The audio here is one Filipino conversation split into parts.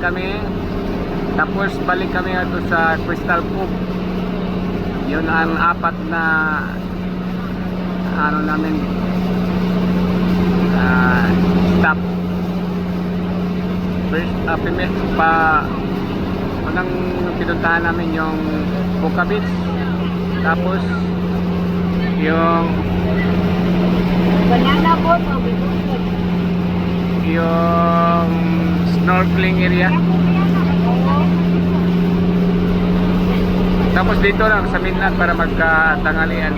kami. Tapos balik kami ato sa Crystal Cove. Yun ang apat na ano namin stop. First unang pinuntahan namin yung Boca Beach. Tapos yung Banana boat o yung snorkeling area. Tapos dito lang sa Minat para magkatanghalian.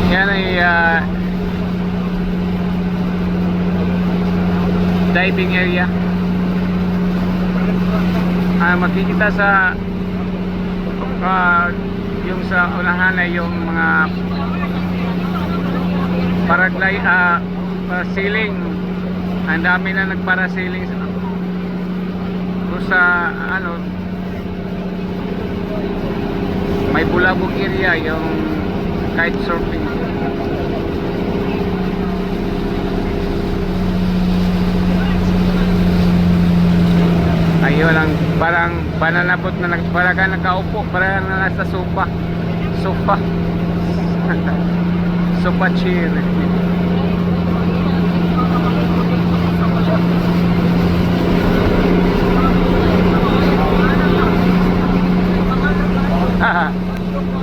Yan ay diving area. Makikita sa yung sa unahan ay yung mga parasailing. Ang dami na nagparasailing sa ano, may bulabog area yung kite surfing. Ayun lang, parang bananabot na parang nakaupo, parang nasa sofa sofa chair.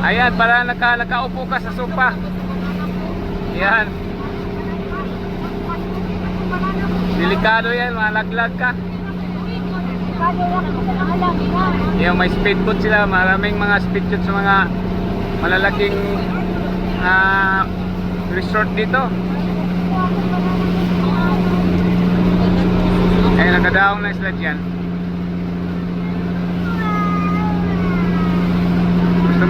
Ayan, parang nakaupo ka sa sofa. Yan, delikado yan, malaglag ka. Yung may speedboat sila, maraming mga speedboat sa mga malalaking resort dito. Ay, nakadaong na sila dyan. Gusto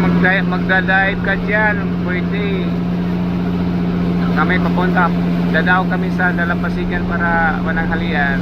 magda-dive ka dyan, pwede. Kami papunta, dadaw kami sa Dalampasigan para mananghalian.